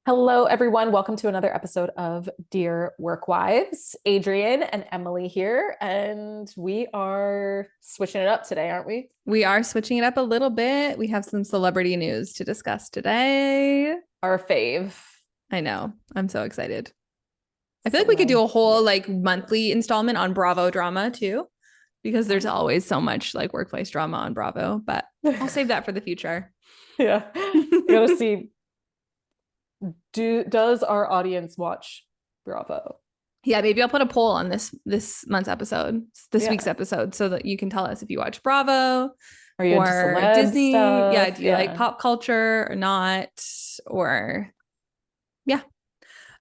Hello, everyone. Welcome to another episode of Dear Work Wives. Adrian and Emily here, and we are switching it up today, aren't we? We are switching it up a little bit. We have some celebrity news to discuss today. Our fave. I know. I'm so excited. I feel So like we could do a whole Nigeria. monthly installment on Bravo drama too, because there's always so much workplace drama on Bravo, but I'll save that for the future. Yeah. You gotta see, does our audience watch Bravo? Yeah, maybe I'll put a poll on this month's episode, this Yeah. week's episode, so that you can tell us if you watch Bravo Are you into or celeb Disney. Yeah, stuff? do you like pop culture or not? Or yeah.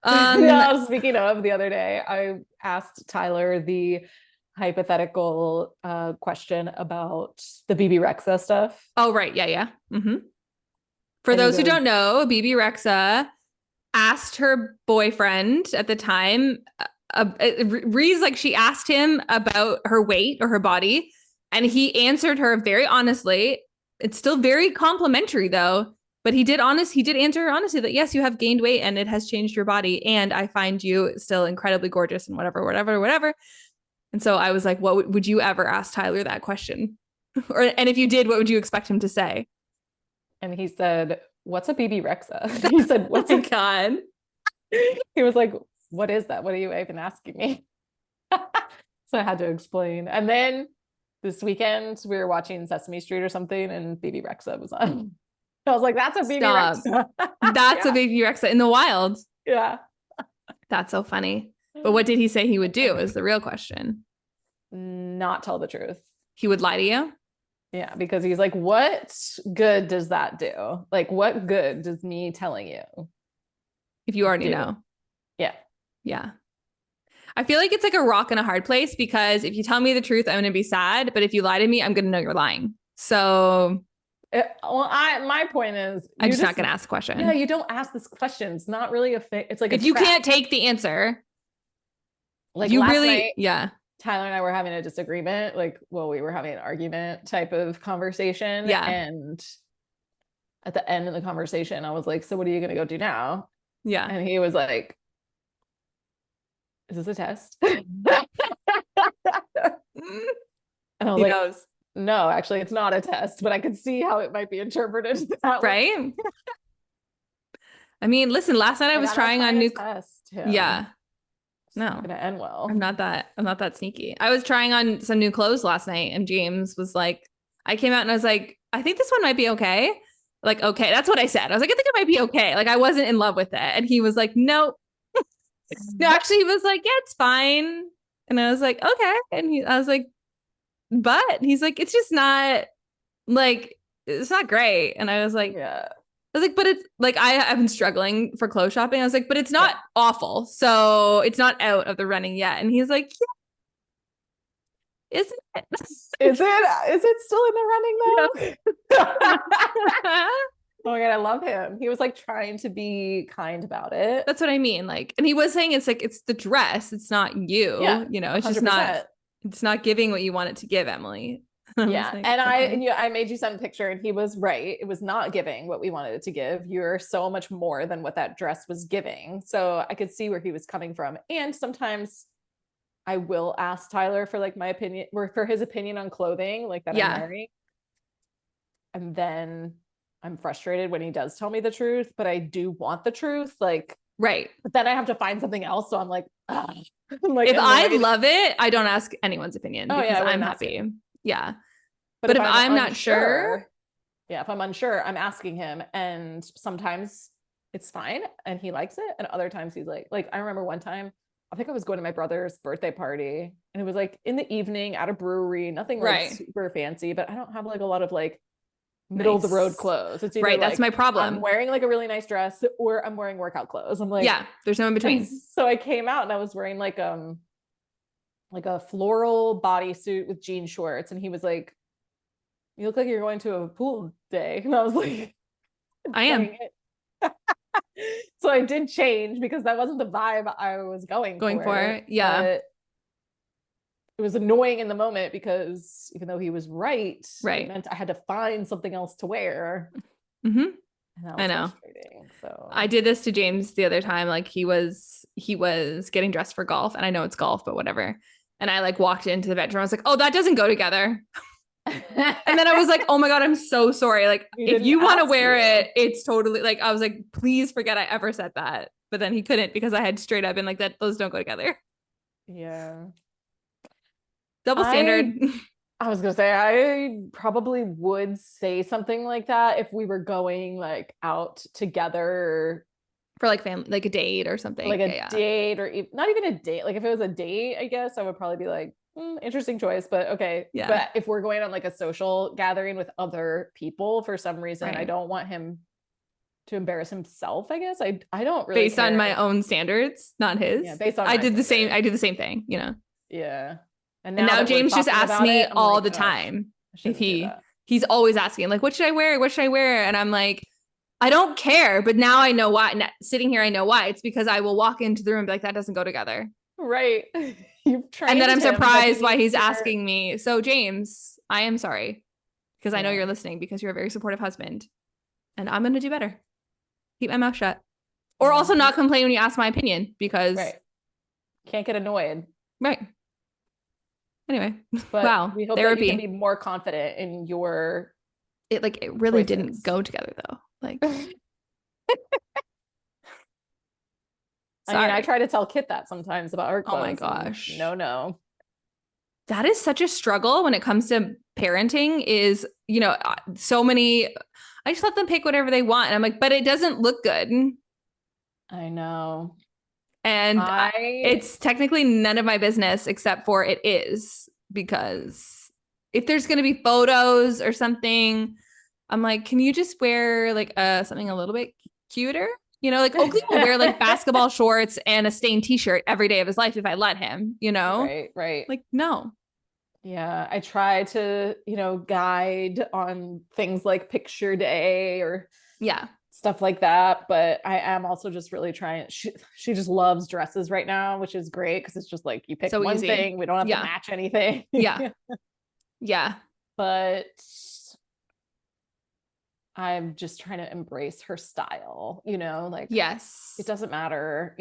Um, Yeah, speaking of, the other day, I asked Tyler the hypothetical question about the BB Rexa stuff. oh right, yeah. For And he those who goes, don't know, BB Rexa asked her boyfriend at the time, it reads like she asked him about her weight or her body, and he answered her very honestly. It's still very complimentary though, but he did answer her honestly that yes, you have gained weight and it has changed your body, and I find you still incredibly gorgeous and whatever. And so I was like, what would you ever ask Tyler that question? And if you did, what would you expect him to say? and he said, "What's a BB Rexa?" He said, Oh "What's my a?" God. He was like, "What is that? What are you even asking me?" So I had to explain. And then this weekend we were watching Sesame Street or something, and BB Rexa was on. I was like, "That's a BB Stop. Rexa." That's a Yeah, baby Rexa in the wild. yeah. That's so funny. But what did he say he would do is the real question. Not tell the truth. He would lie to you Yeah, because he's like, "What good does that do? Like, what good does me telling you if you already do?" know. Yeah. Yeah. I feel like it's like a rock and a hard place because if you tell me the truth, I'm going to be sad. But if you lie to me, I'm going to know you're lying. So My point is, I'm you just not just, going to ask a yeah, question. you don't ask this question. It's not really a thing. It's like a If you trap. can't take the answer, if Like you last really, night, yeah, Tyler and I were having a disagreement. Like, well, we were having an argument type of conversation. yeah, And at the end of the conversation, I was like, "So what are you going to go do now?" yeah. And he was like, "Is this a test?" And I was He like, knows, "No, actually, it's not a test, but I could see how it might be interpreted that way." right? I mean, listen, last night I Like, was I'm not trying trying on to new, test him. yeah, It's not no. going to end I'm well. not that I'm not that sneaky. I was trying on some new clothes last night and James was like, I came out and I was like, I think this one might be okay. Like, okay, that's what I said. I was like, I think it might be okay. Like I wasn't in love with it. And he was like, no. No, actually he was like, yeah, it's fine. And I was like, okay. I was like, but he's like, it's just not like it's not great. And Yeah. I was like, but it's like I've been struggling for clothes shopping. I was like, but it's Yeah. not awful. So it's not out of the running yet. And he's like, isn't it? Is it still in the running Yeah. though? Oh my God, I love him. He was like trying to be kind about it. That's what I mean. Like, and he was saying it's like it's the dress, it's not Yeah, you. It's just not. 100%. It's not giving what you want it to give, Emily. I was Yeah. like, And okay, I made you send a picture and he was right. It was not giving what we wanted it to give. You're so much more than what that dress was giving. So I could see where he was coming from. And sometimes I will ask Tyler for like my opinion or for his opinion on clothing, like that I'm yeah, wearing. And then I'm frustrated when he does tell me the truth, but I do want the truth. Like, right. but then I have to find something else. So I'm like, ah. I'm like If I annoyed. love it, I don't ask anyone's opinion Oh yeah, because I I'm wouldn't ask happy. him. Yeah, But but if if I'm I'm not sure, unsure, yeah, if I'm unsure, I'm asking him. And sometimes it's fine and he likes it. And other times he's like I remember one time, I think I was going to my brother's birthday party and it was like in the evening at a brewery, nothing like right, super fancy, but I don't have like a lot of like middle of the road nice, clothes. It's either right. That's like my I'm problem. wearing like a really nice dress or I'm wearing workout clothes. I'm like, Yeah, there's no in and between. so I came out and I was wearing like a floral bodysuit with jean shorts. And he was like, "You look like you're going to a pool day." And I was like, I am dang it. So I did change because that wasn't the vibe I was going going for for. it. Yeah, But it was annoying in the moment because even though he was right, it right. meant I had to find something else to wear. Mm-hmm. And that I was know. frustrating. So I did this to James the other time. Like he was getting dressed for golf, and I know it's golf, but whatever. And I like walked into the bedroom. I was like, oh, that doesn't go together. And then I was like, oh my God, I'm so sorry. Like, if you want to wear it, it's totally like, I was like, please forget I ever said that. But then he couldn't because I had straight up been like, that those don't go together. Yeah. Double standard. I was gonna say I probably would say something like that if we were going like out together For like family, like a date or something. like a date, or not even a date. Like if it was a date, I guess I would probably be like, interesting choice, but okay. Yeah. But if we're going on like a social gathering with other people for some reason, Right. I don't want him to embarrass himself, I guess. I don't really based on my own standards, not his. Yeah, based on I my did the same. standards. I do the same thing, you know. Yeah. And now that we're James just talking asks about me it, I'm all like, the "Ugh, time I if shouldn't do that." he's always asking like, what should I wear? What should I wear? And I'm like, I don't care, but now I know why. And sitting here, I know why. It's because I will walk into the room and be like, that doesn't go together. Right. You've trained And then I'm him that surprised he why needs he's to- asking me. So James, I am sorry because I know Yeah. you're listening because you're a very supportive husband, and I'm going to do better. Keep my mouth shut, or also not complain when you ask my opinion because Right. Can't get annoyed. right. Anyway, But wow, we hope therapy. that you can be more confident in your It really choices. didn't go together though. Like, I mean, I try to tell Kit that sometimes about her clothes. Oh my gosh. No. That is such a struggle when it comes to parenting is, you know, so many, I just let them pick whatever they want. And I'm like, but it doesn't look good. I know. And it's technically none of my business except for it is, because if there's going to be photos or something, I'm like, can you just wear like something a little bit cuter? You know, like Oakley will wear like basketball shorts and a stained t-shirt every day of his life if I let him, you know? Right. Like, no. Yeah, I try to, guide on things like picture day or stuff like that, but I am also just really trying. She just loves dresses right now, which is great because it's just like you pick So one easy. thing, we don't have to match anything. Yeah. But I'm just trying to embrace her style, like yes, it doesn't matter,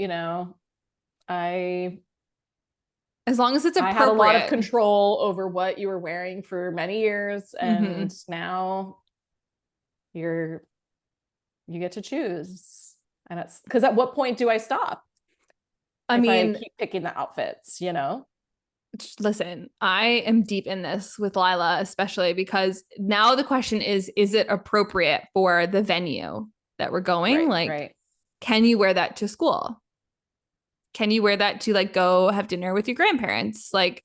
as long as it's appropriate. I had a lot of control over what you were wearing for many years, and now you get to choose. And it's because at what point do I stop? I keep picking the outfits, Listen, I am deep in this with Lila, especially because now the question is it appropriate for the venue that we're going? Can you wear that to school? Can you wear that to like go have dinner with your grandparents? Like,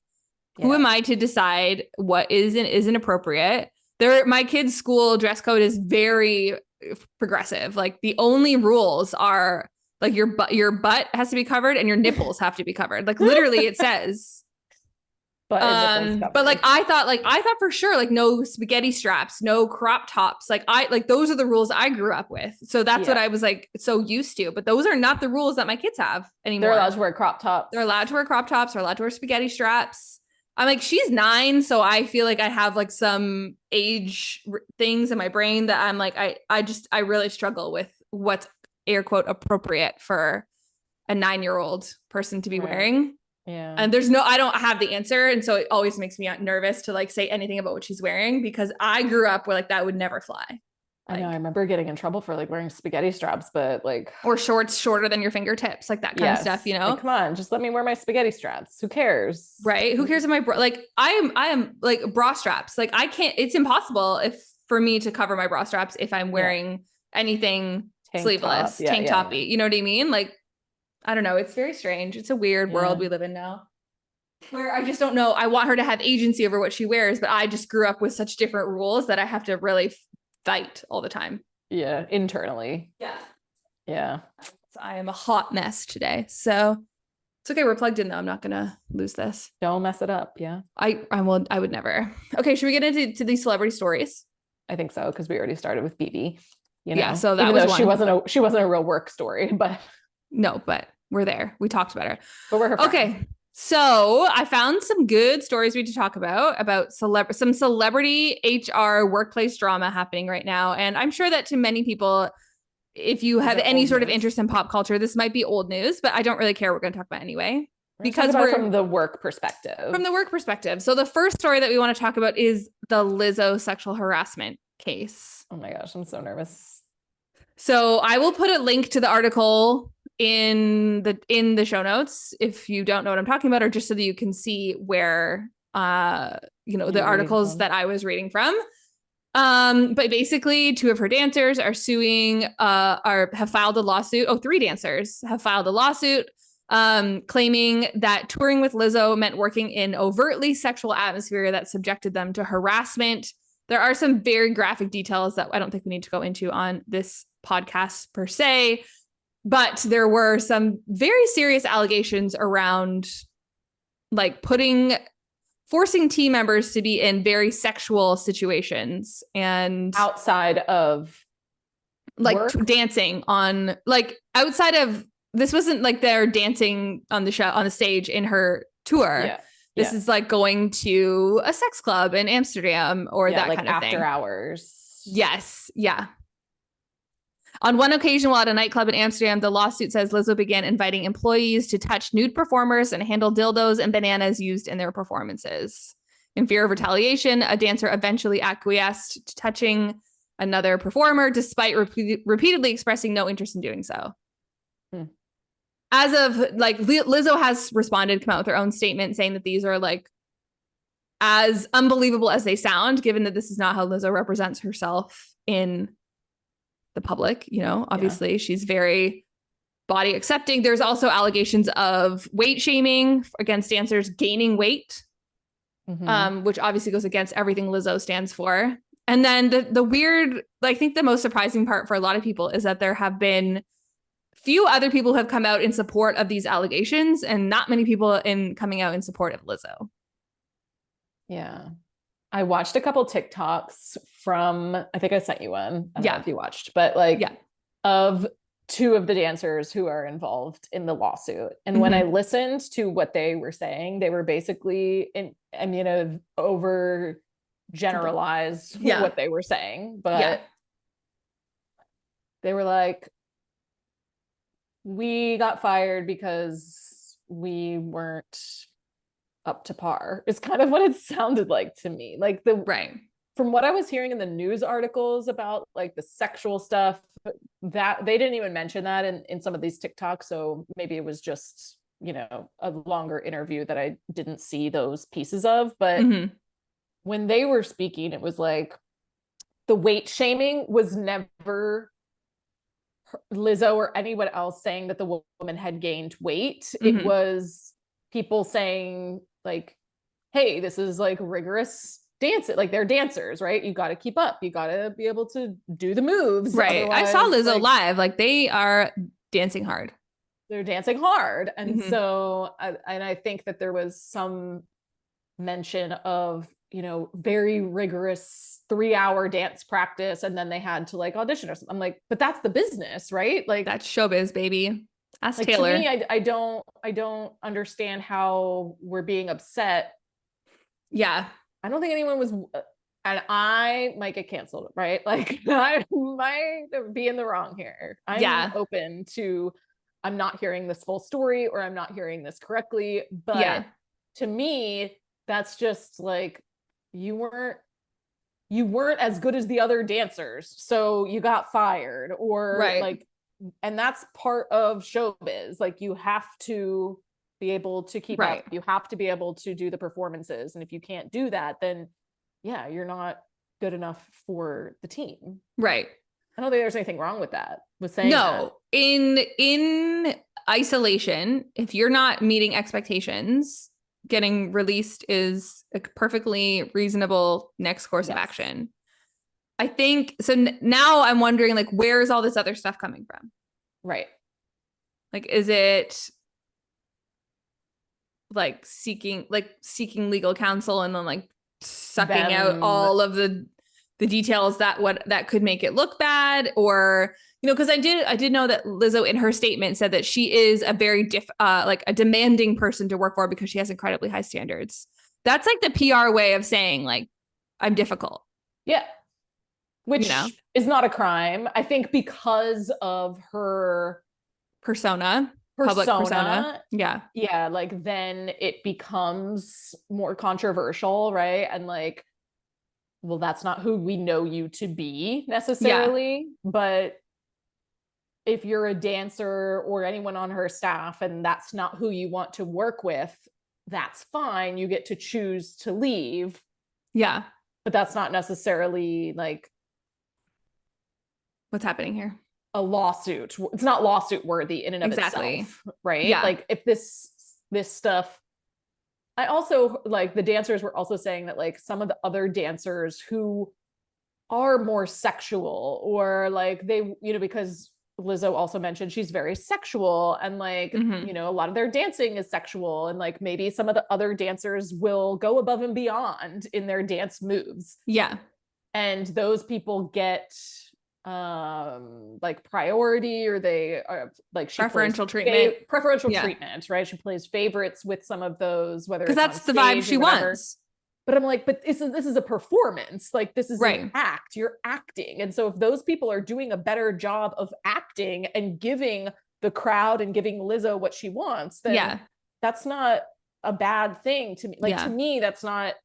who am I to decide what is and isn't appropriate? My kids' school dress code is very progressive. Like the only rules are like your butt has to be covered and your nipples have to be covered. Like literally it says. But like I thought for sure like no spaghetti straps, no crop tops. Like those are the rules I grew up with. So that's what I was like so used to. But those are not the rules that my kids have anymore. They're allowed to wear crop tops. They're allowed to wear crop tops. They're allowed to wear spaghetti straps. I'm like, she's 9, so I feel like I have like some age things in my brain that I'm like, I really struggle with what's air quote appropriate for a 9-year-old person to be wearing. Yeah. And I don't have the answer. And so it always makes me nervous to like say anything about what she's wearing because I grew up where like that would never fly. I know. I remember getting in trouble for like wearing spaghetti straps, but like, or shorts shorter than your fingertips, like that kind of stuff, Like, come on, just let me wear my spaghetti straps. Who cares? Right. Who cares if my bra, like I am like bra straps. Like I can't, it's impossible for me to cover my bra straps if I'm wearing anything sleeveless, tank toppy. You know what I mean? Like, I don't know. It's very strange. It's a weird world we live in now where I just don't know. I want her to have agency over what she wears, but I just grew up with such different rules that I have to really fight all the time. Yeah. Internally. Yeah. So I am a hot mess today. So it's okay. We're plugged in though. I'm not going to lose this. Don't mess it up. Yeah. I would never. Okay. Should we get into these celebrity stories? I think so. Cause we already started with BB, Yeah. So that was one. She wasn't a real work story, but no, but we're there. We talked about her. But we're her friend. Okay. So I found some good stories we need to talk about some celebrity HR workplace drama happening right now. And I'm sure that to many people, if you have it any old sort of news? interest in pop culture, this might be old news, but I don't really care. We're going to talk about it anyway. Because we're from the work perspective. From the work perspective. So the first story that we want to talk about is the Lizzo sexual harassment case. Oh my gosh, I'm so nervous. So I will put a link to the article in the show notes if you don't know what I'm talking about, or just so that you can see where the articles that I was reading from. But basically, two of her dancers are suing, have filed a lawsuit. Oh, three dancers have filed a lawsuit, claiming that touring with Lizzo meant working in overtly sexual atmosphere that subjected them to harassment. There are some very graphic details that I don't think we need to go into on this podcast per se, but there were some very serious allegations around like forcing team members to be in very sexual situations and outside of like dancing on, like outside of, this wasn't like they're dancing on the stage in her tour. Yeah. This is like going to a sex club in Amsterdam or that like kind of after thing. hours. Yes. Yeah. On one occasion while at a nightclub in Amsterdam, the lawsuit says Lizzo began inviting employees to touch nude performers and handle dildos and bananas used in their performances. In fear of retaliation, a dancer eventually acquiesced to touching another performer, despite repeatedly expressing no interest in doing so. As of like, Lizzo has responded, come out with her own statement saying that these are like as unbelievable as they sound, given that this is not how Lizzo represents herself in the public. Obviously she's very body accepting. There's also allegations of weight shaming against dancers gaining weight, which obviously goes against everything Lizzo stands for. And then the weird, I think the most surprising part for a lot of people is that there have been few other people who have come out in support of these allegations and not many people coming out in support of Lizzo. Yeah. I watched a couple TikToks from, I think I sent you one. I don't know if you watched, but of two of the dancers who are involved in the lawsuit. And when I listened to what they were saying, they were basically over generalized what they were saying, but they were like, we got fired because we weren't up to par, is kind of what it sounded like to me. Like from what I was hearing in the news articles about like the sexual stuff, that they didn't even mention that in some of these TikToks. So maybe it was just, a longer interview that I didn't see those pieces of. But when they were speaking, it was like the weight shaming was never Lizzo or anyone else saying that the woman had gained weight. It was people saying like, hey, this is like rigorous dance. Like they're dancers, right? You got to keep up. You got to be able to do the moves. Right. I saw Lizzo live. Like they are dancing hard. They're dancing hard. And so, I think that there was some mention of, very rigorous 3-hour dance practice. And then they had to like audition or something. I'm like, but that's the business, right? Like that's showbiz, baby. Ask like, Taylor. To me, I don't understand how we're being upset. Yeah. I don't think anyone was, and I might get canceled, right? Like I might be in the wrong here. I'm open to, I'm not hearing this full story or I'm not hearing this correctly. But to me, that's just like, you weren't as good as the other dancers, so you got fired, or like, and that's part of showbiz. Like you have to be able to keep up. You have to be able to do the performances. And if you can't do that, then you're not good enough for the team. Right. I don't think there's anything wrong with that. With saying no, that. In isolation, if you're not meeting expectations, getting released is a perfectly reasonable next course of action. I think so. Now I'm wondering, like, where is all this other stuff coming from? Right. Like, is it like seeking legal counsel and then like sucking out all of the details that could make it look bad? Or, because I did know that Lizzo in her statement said that she is a very like a demanding person to work for because she has incredibly high standards. That's like the PR way of saying like, I'm difficult. Yeah. which is not a crime. I think because of her public persona. Yeah, like then it becomes more controversial, right? And like, well, that's not who we know you to be necessarily, but if you're a dancer or anyone on her staff and that's not who you want to work with, that's fine. You get to choose to leave. Yeah. But that's not necessarily like what's happening here. A lawsuit. It's not lawsuit worthy in and of itself, right? Yeah. Like if this stuff, I also like the dancers were also saying that like some of the other dancers who are more sexual or like they, you know, because Lizzo also mentioned she's very sexual and like, you know, a lot of their dancing is sexual and like maybe some of the other dancers will go above and beyond in their dance moves. Yeah. And those people get like priority or they are like preferential treatment, treatment, right? She plays favorites with some of those, whether because that's the vibe she wants. But I'm like, but this is a performance. Like this is an act. You're acting. And so if those people are doing a better job of acting and giving the crowd and giving Lizzo what she wants, then that's not a bad thing to me. Like to me, that's not,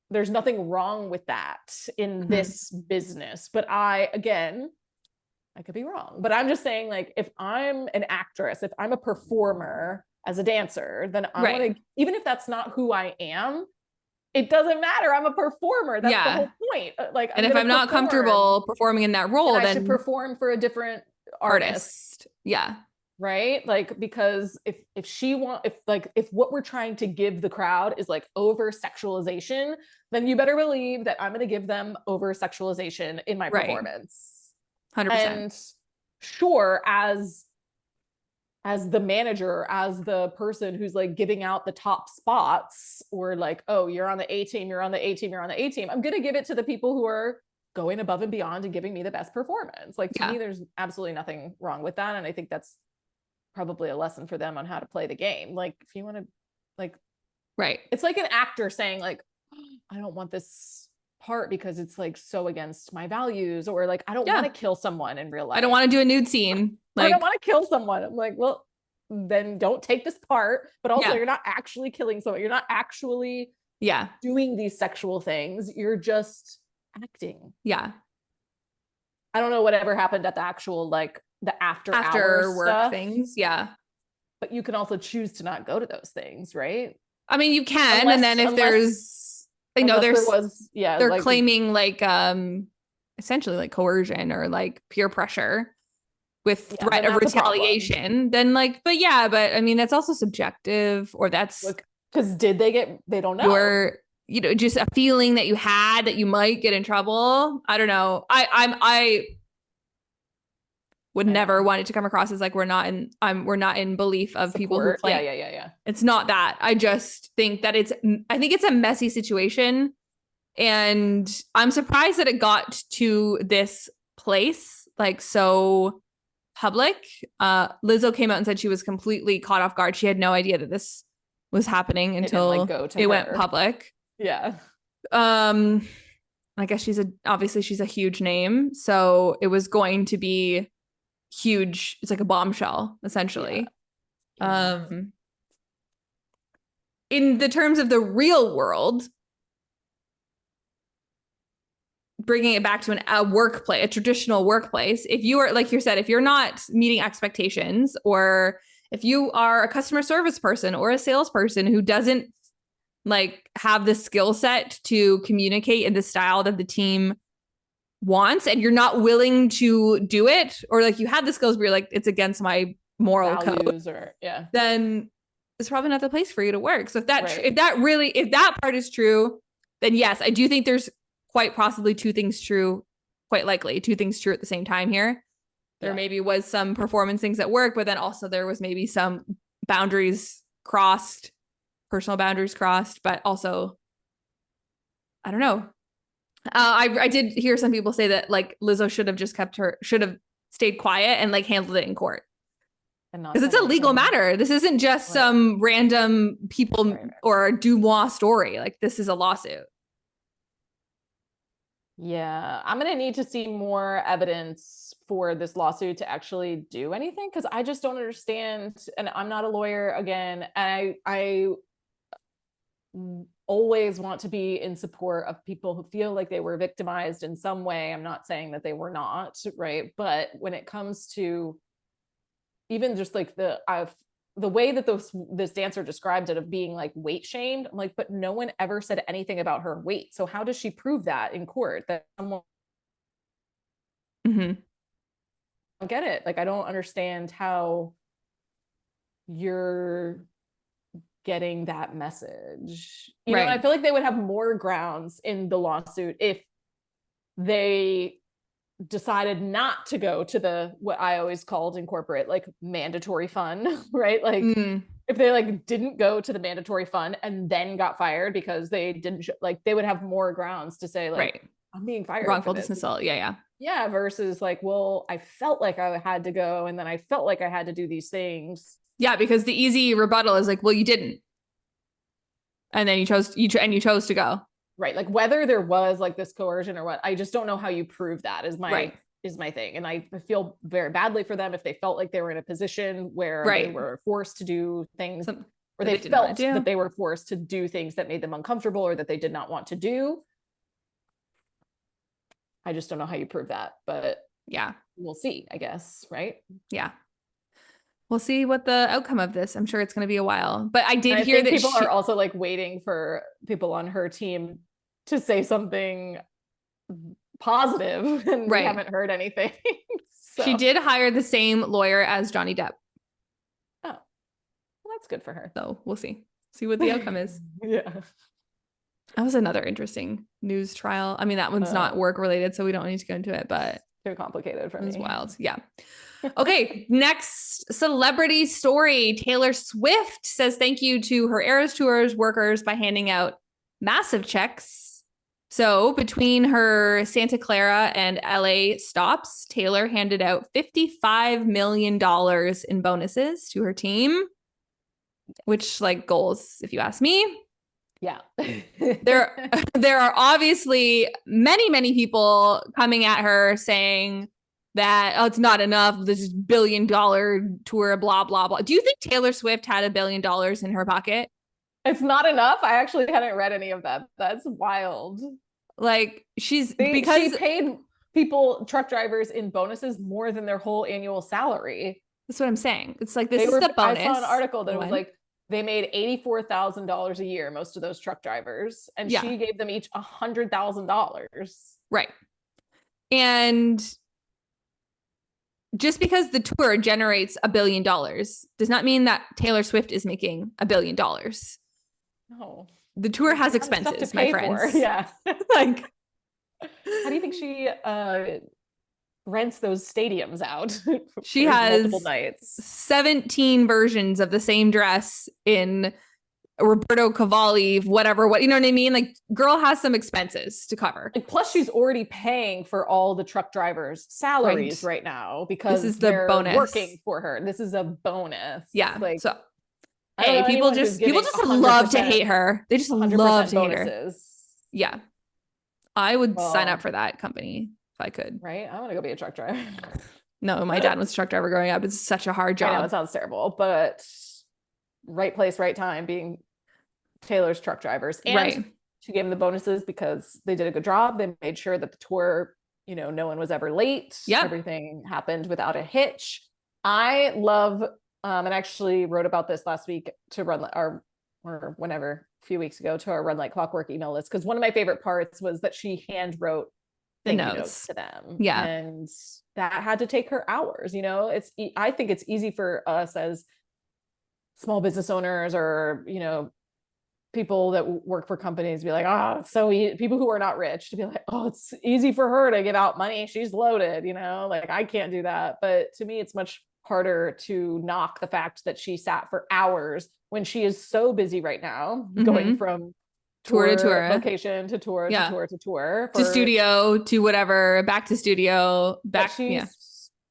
there's nothing wrong with that in this business. But I could be wrong, but I'm just saying like, if I'm an actress, if I'm a performer as a dancer, then I want to, even if that's not who I am, it doesn't matter. I'm a performer. That's the whole point. Like, and if I'm not comfortable performing in that role, then I should perform for a different artist. Yeah. Right. Like, because if what we're trying to give the crowd is like over sexualization, then you better believe that I'm going to give them over sexualization in my performance. 100%. And sure, as the manager, as the person who's like giving out the top spots or like, oh, you're on the A team, you're on the A team, you're on the A team, I'm going to give it to the people who are going above and beyond and giving me the best performance. Like to me, there's absolutely nothing wrong with that. And I think that's probably a lesson for them on how to play the game. Like if you want to like, it's like an actor saying like, oh, I don't want this part because it's like so against my values, or like I don't want to kill someone in real life. I don't want to do a nude scene. Like I don't want to kill someone. I'm like, well, then don't take this part. But also you're not actually killing someone. You're not actually doing these sexual things. You're just acting. Yeah. I don't know whatever happened at the actual like the after work stuff, things. Yeah. But you can also choose to not go to those things, right? I mean, you can, and then if there's they're like, claiming like essentially like coercion or like peer pressure with threat of retaliation, then like, but I mean that's also subjective, or that's because they don't know, or you know, just a feeling that you had that you might get in trouble. I don't know. I would never want it to come across as like we're not in belief of people who claim. Yeah. It's not that. I just think that I think it's a messy situation, and I'm surprised that it got to this place like so public. Lizzo came out and said she was completely caught off guard. She had no idea that this was happening until it went public. Yeah. I guess obviously she's a huge name, so it was going to be huge. It's like a bombshell essentially. In the terms of the real world, bringing it back to a traditional workplace, if you are, like you said, if you're not meeting expectations, or if you are a customer service person or a salesperson who doesn't like have the skill set to communicate in the style that the team wants, and you're not willing to do it, or like you have the skills but you're like, it's against my moral values code, then it's probably not the place for you to work. So if that part is true, then yes, I do think there's quite possibly two things true at the same time here. There maybe was some performance things at work, but then also there was maybe some personal boundaries crossed, but also, I don't know. I did hear some people say that like Lizzo should have stayed quiet and like handled it in court. Because it's a legal matter. This isn't just some random people or Dumois story. Like this is a lawsuit. Yeah, I'm gonna need to see more evidence for this lawsuit to actually do anything, because I just don't understand. And I'm not a lawyer again. I always want to be in support of people who feel like they were victimized in some way. I'm not saying that they were not, right? But when it comes to even just like the way that this dancer described it of being like weight shamed, I'm like, but no one ever said anything about her weight. So how does she prove that in court that someone Mm-hmm. don't get it? Like, I don't understand how you're getting that message. You know, and I Right. feel like they would have more grounds in the lawsuit if they decided not to go to the what I always called in corporate like mandatory fun, right? Like Mm, if they like didn't go to the mandatory fun and then got fired because they didn't like they would have more grounds to say like right. I'm being fired for Wrongful this. dismissal. Yeah, yeah. Yeah, versus like, well, I felt like I had to go and then I felt like I had to do these things. Yeah, because the easy rebuttal is like, well, you didn't. And then you chose to go. Right. Like whether there was like this coercion or what, I just don't know how you prove that Right. is my thing. And I feel very badly for them if they felt like they were in a position where they Right. were forced to do things Some or that they they didn't want felt to that do. they were forced to do things that made them uncomfortable or that they did not want to do. I just don't know how you prove that, but Yeah. we'll see, I guess, right? Yeah. We'll see what the outcome of this. I'm sure it's going to be a while. But I did And I hear think that people are she also like waiting for people on her team to say something positive, and we right. haven't heard anything. She So, did hire the same lawyer as Johnny Depp. oh, well, that's good for her. So we'll see. See what the outcome is. Yeah. That was another interesting news trial. I mean, that one's not work related, so we don't need to go into it, but Too complicated for it was me. wild. Yeah. Okay, next celebrity story. Taylor Swift says thank you to her Eras Tours workers by handing out massive checks. So, between her Santa Clara and LA stops, Taylor handed out $55 million in bonuses to her team, which like goals, if you ask me. Yeah. There there are obviously many people coming at her saying that, oh, it's not enough, this $1 billion tour, blah blah blah. Do you think Taylor Swift had $1 billion in her pocket? It's not enough. I actually hadn't read any of that. That's wild. Like She because paid people, truck drivers, in bonuses more than their whole annual salary. that's what I'm saying. It's like this is the I saw an bonus. article that Go it was on. like they made $84,000 a year, most of those truck drivers, and Yeah, she gave them each $100,000. right. And just because the tour generates $1 billion does not mean that Taylor Swift is making $1 billion. No, The tour has expenses, my friends. Yeah. Like, How do you think she rents those stadiums out she for multiple has nights? 17 versions of the same dress in Roberto Cavalli, whatever, what, you know what I mean? Like, girl has some expenses to cover. Like, plus she's already paying for all the truck drivers' salaries right now This because is the they're bonus. working for her. This is a bonus. Yeah. Like, So, I don't hey, know people anyone who's just giving love to 100%, hate her. They just love 100% to hate her. bonuses. Yeah. I would sign Well, up for that company if I could. right? I want to go be a truck driver. No, my dad was a truck driver growing up. It's such a hard I know it job. sounds terrible, but right place, right time, being Taylor's truck drivers. And Right. she gave them the bonuses because they did a good job. They made sure that the tour, you know, no one was ever late. Yep. Everything happened without a hitch. I love, and actually wrote about this last week to run our, or whenever, a few weeks ago, to our Run Like Clockwork email list. Because one of my favorite parts was that she hand wrote The thank you notes notes to them. Yeah. And that had to take her hours. You know, I think it's easy for us as small business owners or, you know, people that work for companies to be like, oh, it's so easy. People who are not rich to be like, oh, it's easy for her to give out money. She's loaded, you know, like I can't do that. But to me, it's much harder to knock the fact that she sat for hours when she is so busy right now, going from tour to tour, location to tour to tour to tour to studio to whatever, back to studio, back. She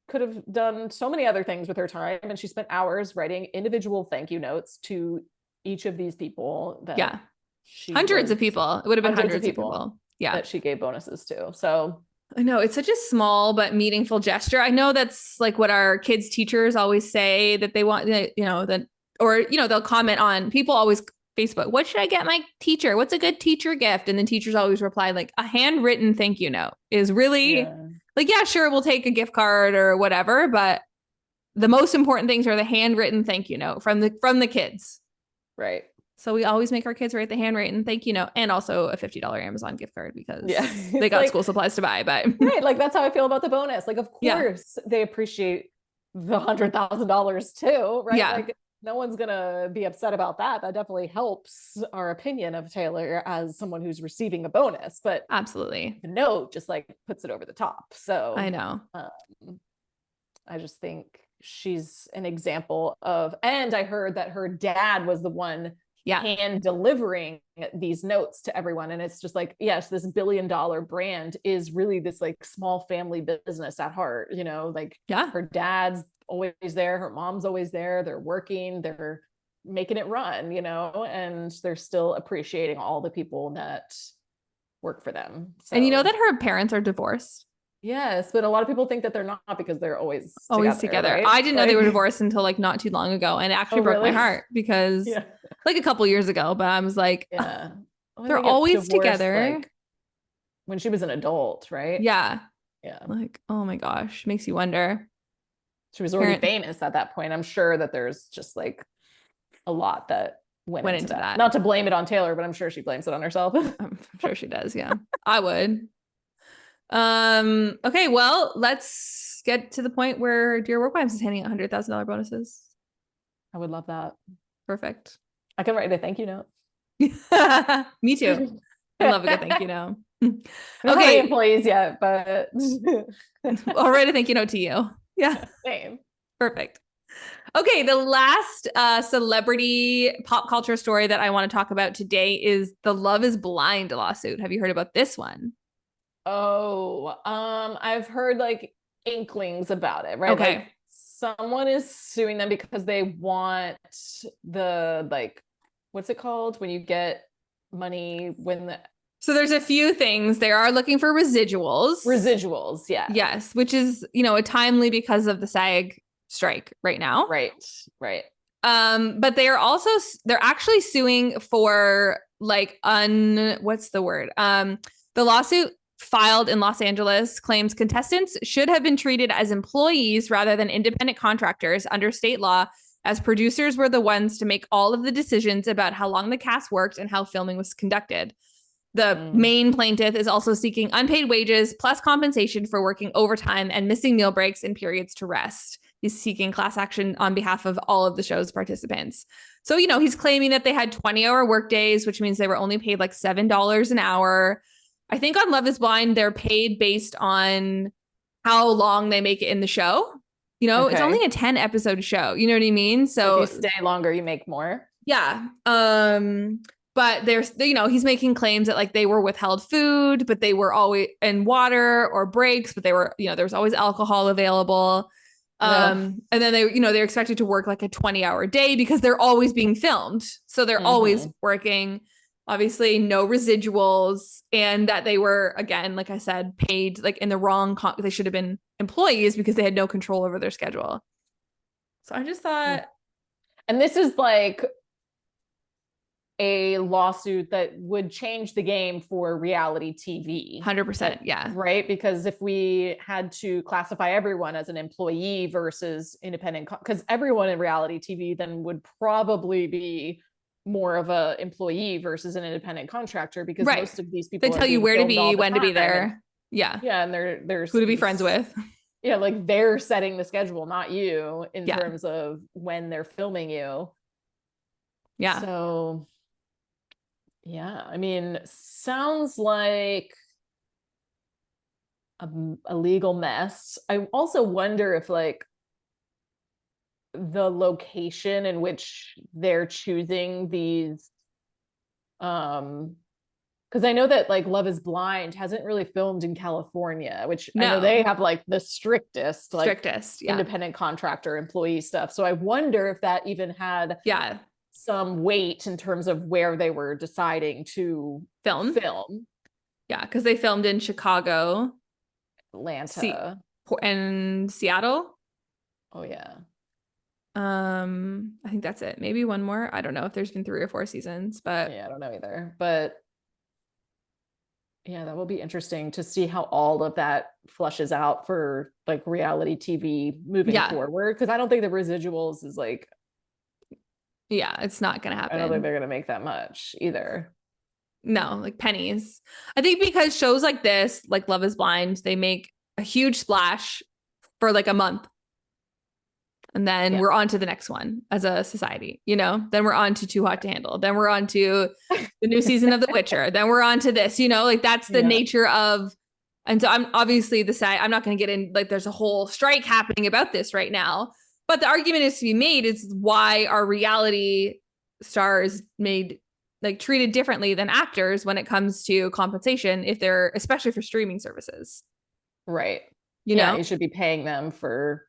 could have done so many other things with her time, and she spent hours writing individual thank you notes to each of these people. That hundreds of people. It would have been hundreds of people. that she gave bonuses to. So I know it's such a small but meaningful gesture. I know that's like what our kids' teachers always say that they want, you know, that, or, you know, they'll comment on, people always Facebook, what should I get my teacher? What's a good teacher gift? And then teachers always reply like a handwritten thank you note is really like, yeah, sure, we'll take a gift card or whatever, but the most important things are the handwritten thank you note from the kids. Right. So we always make our kids write the handwritten thank you note and also a $50 Amazon gift card because they got school supplies to buy. But right, like that's how I feel about the bonus. Like, of course, they appreciate the $100,000 too, right? Yeah. Like, no one's gonna be upset about that. That definitely helps our opinion of Taylor as someone who's receiving a bonus. But absolutely, the note just like puts it over the top. So I know. I just think she's an example of, and I heard that her dad was the one hand delivering these notes to everyone. And it's just like, yes, this $1 billion brand is really this like small family business at heart, you know, like her dad's always there, her mom's always there, they're working, they're making it run, you know, and they're still appreciating all the people that work for them. So, and you know that her parents are divorced. Yes, but a lot of people think that they're not because they're always together. Right? I didn't know they were divorced until like not too long ago, and it actually broke my heart because like a couple years ago. But I was like, they're always together. Like, when she was an adult, right? Yeah. Like, oh my gosh, makes you wonder. She was already famous at that point. I'm sure that there's just like a lot that went into that. Not to blame it on Taylor, but I'm sure she blames it on herself. I'm sure she does. Yeah, I would. Okay, well, let's get to the point where Dear Work Wives is handing out $100,000 bonuses. I would love that. Perfect. I can write a thank you note. Me too. I love a good thank you note. Okay, employees yet, but I'll write a thank you note to you. Yeah, same. Perfect. Okay, the last celebrity pop culture story that I want to talk about today is the Love is Blind lawsuit. Have you heard about this one? Oh, I've heard like inklings about it, right? Okay. Like someone is suing them because they want the like, what's it called when you get money so there's a few things. They are looking for residuals. Residuals, yeah. Yes, which is, you know, a timely because of the SAG strike right now. Right. But they're actually suing for like what's the word? The lawsuit filed in Los Angeles claims contestants should have been treated as employees rather than independent contractors under state law, as producers were the ones to make all of the decisions about how long the cast worked and how filming was conducted. The main plaintiff is also seeking unpaid wages plus compensation for working overtime and missing meal breaks and periods to rest. He's seeking class action on behalf of all of the show's participants. So, you know, he's claiming that they had 20-hour work days, which means they were only paid like $7 an hour. I think on Love is Blind, they're paid based on how long they make it in the show. You know, It's only a 10-episode show. You know what I mean? So if you stay longer, you make more. Yeah. But you know, he's making claims that like they were withheld food, but they were always in water or breaks, but they were, you know, there was always alcohol available. And then they're expected to work like a 20-hour day because they're always being filmed. So they're always working, obviously no residuals, and that they were, again, like I said, paid like in the wrong, they should have been employees because they had no control over their schedule. So I just thought. And this is like a lawsuit that would change the game for reality TV. 100%. Yeah. Right. Because if we had to classify everyone as an employee versus independent, because everyone in reality TV then would probably be more of a employee versus an independent contractor, because most of these people, they tell you where to be, when to be there. Yeah. And there's who to be friends with. Yeah. Like they're setting the schedule, not you, in terms of when they're filming you. Yeah. So yeah, I mean, sounds like a legal mess. I also wonder if like the location in which they're choosing these, because I know that like Love is Blind hasn't really filmed in California, which I know they have like the strictest independent contractor employee stuff. So I wonder if that even had some weight in terms of where they were deciding to film. Yeah, because they filmed in Chicago, Atlanta. and Seattle. Oh yeah. I think that's it. Maybe one more. I don't know if there's been 3 or 4 seasons, but Yeah, I don't know either. But yeah, that will be interesting to see how all of that flushes out for like reality TV moving yeah, forward. Because I don't think the residuals is like, yeah, it's not gonna I don't think happen. they're gonna make that much either. No, like pennies. I think because shows like this, like Love is Blind, they make a huge splash for like a month. And then Yeah. we're on to the next one as a society, you know? Then we're on to Too Hot to Handle. Then we're on to the new season of The Witcher. Then we're on to this, you know, like that's the Yeah. nature of. And so I'm obviously the side, I'm not going to get in, like, there's a whole strike happening about this right now. But the argument is to be made is why are reality stars made like treated differently than actors when it comes to compensation, if they're, especially for streaming services, Right. you Yeah, know? you should be paying them for,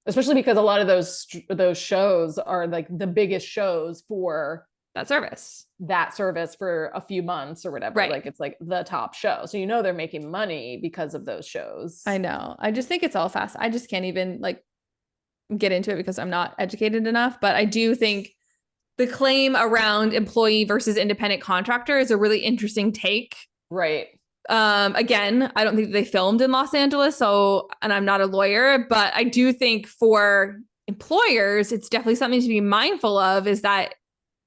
especially because a lot of those shows are like the biggest shows for That service. that service for a few months or whatever. Right. Like it's like the top show. So you know they're making money because of those shows. I know. I just think it's all fast. I just can't even like get into it because I'm not educated enough. But I do think the claim around employee versus independent contractor is a really interesting take. Right. Again, I don't think they filmed in Los Angeles, so, and I'm not a lawyer, but I do think for employers, it's definitely something to be mindful of, is that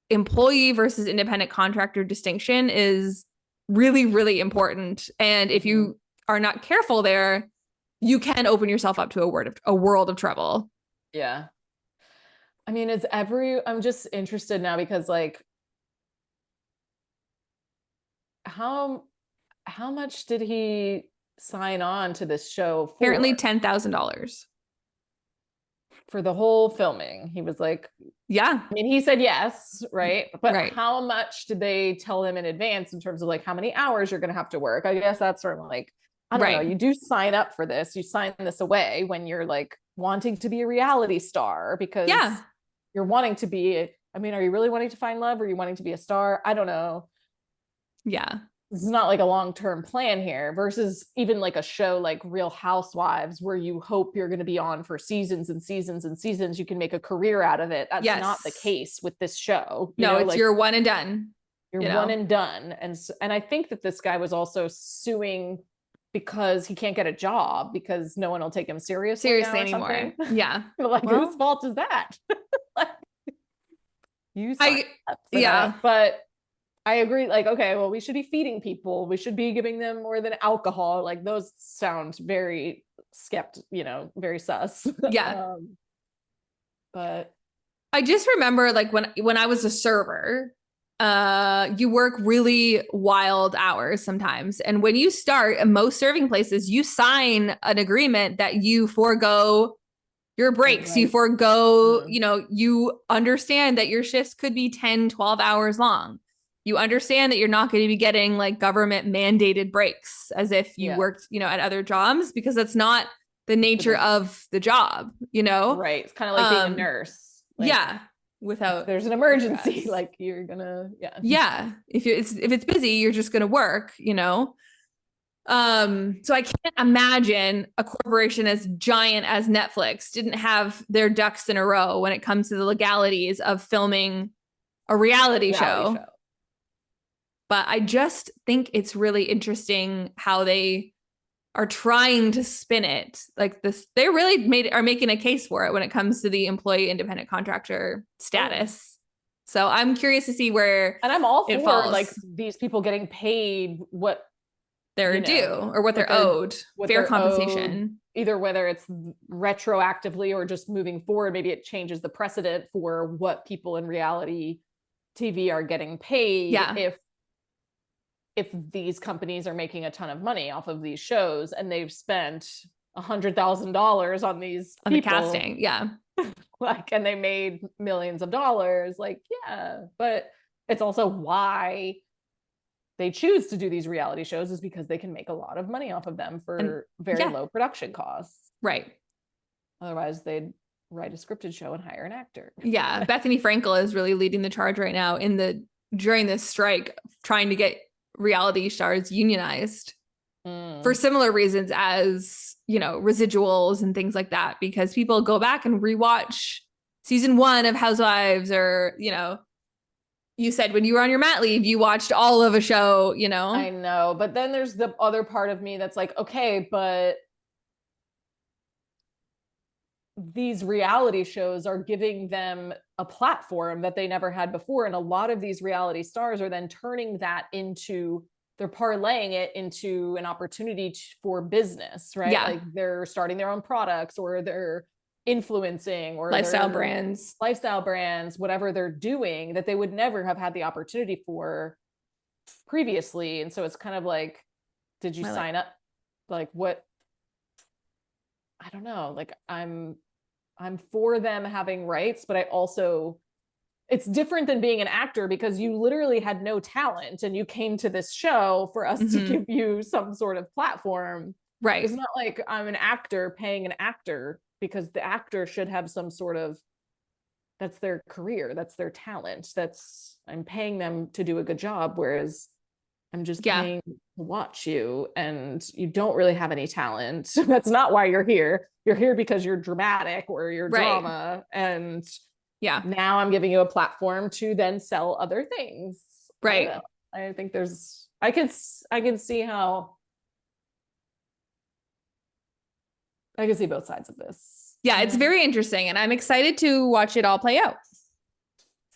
employee versus independent contractor distinction is really, really important. And if you are not careful there, you can open yourself up to a world of trouble. Yeah. I mean, I'm just interested now because like how much did he sign on to this show Apparently for? $10,000. For the whole filming. He was like, Yeah. I mean, he said yes, right? But Right. how much did they tell him in advance in terms of like how many hours you're going to have to work? I guess that's sort of like, I don't know. Right. You do sign up for this. You sign this away when you're like wanting to be a reality star because Yeah. you're wanting to be. I mean, are you really wanting to find love? Or are you wanting to be a star? I don't know. Yeah. This is not like a long-term plan here versus even like a show like Real Housewives where you hope you're going to be on for seasons and seasons and seasons. You can make a career out of it. That's Yes. not the case with this show. No, it's like your one and done. you're one and done. And I think that this guy was also suing because he can't get a job because no one will take him seriously anymore. Yeah. Like whose fault is that? Like, you signed up for that. But I agree. Like, okay, well, we should be feeding people. We should be giving them more than alcohol. Like those sound very very sus. Yeah. But I just remember like when I was a server, you work really wild hours sometimes. And when you start at most serving places, you sign an agreement that you forego your breaks, you forego, you understand that your shifts could be 10, 12 hours long. You understand that you're not going to be getting like government mandated breaks as if you worked, at other jobs, because that's not the nature of the job, Right. It's kind of like being a nurse. Like, without, if there's an emergency, like you're gonna, if it's busy, you're just gonna work, so I can't imagine a corporation as giant as Netflix didn't have their ducks in a row when it comes to the legalities of filming a reality show. But I just think it's really interesting how they are trying to spin it like this. They really are making a case for it when it comes to the employee independent contractor status. So I'm curious to see where, and I'm all for falls. Like these people getting paid what they're due or what they're owed, fair compensation. Either whether it's retroactively or just moving forward, maybe it changes the precedent for what people in reality TV are getting paid. If these companies are making a ton of money off of these shows and they've spent $100,000 on these people, the casting, like, and they made millions of dollars, like, but it's also why they choose to do these reality shows is because they can make a lot of money off of them for very low production costs. Right. Otherwise they'd write a scripted show and hire an actor. Bethany Frankel is really leading the charge right now during this strike, trying to get reality stars unionized Mm. for similar reasons as, residuals and things like that, because people go back and rewatch season 1 of Housewives, or, you said when you were on your mat leave, you watched all of a show, I know, but then there's the other part of me that's like, okay, but these reality shows are giving them a platform that they never had before. And a lot of these reality stars are then turning that into, they're parlaying it into an opportunity for business, right? Yeah. Like they're starting their own products, or they're influencing, or lifestyle brands, whatever they're doing that they would never have had the opportunity for previously. And so it's kind of like, did you sign up? Like what? I don't know. Like I'm for them having rights, but I also, it's different than being an actor, because you literally had no talent and you came to this show for us to give you some sort of platform. Right. It's not like I'm an actor paying an actor, because the actor should have some sort of, that's their career, that's their talent, I'm paying them to do a good job, whereas I'm just paying to watch you, and you don't really have any talent. That's not why you're here. You're here because you're dramatic, or you're drama. And now I'm giving you a platform to then sell other things. Right. I think I can see how, I can see both sides of this. Yeah, it's very interesting, and I'm excited to watch it all play out.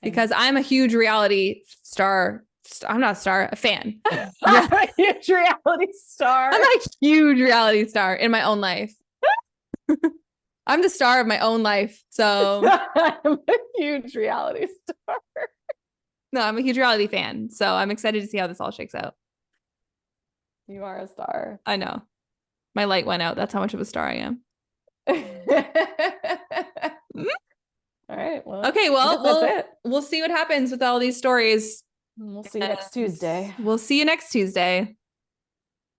Because I'm a huge reality star. I'm not a star, a fan. I'm a huge reality star. I'm a huge reality star in my own life. I'm the star of my own life. So I'm a huge reality star. No, I'm a huge reality fan. So I'm excited to see how this all shakes out. You are a star. I know. My light went out. That's how much of a star I am. All right. Well, okay. Well, that's it. We'll see what happens with all these stories. We'll see you next Tuesday. We'll see you next Tuesday.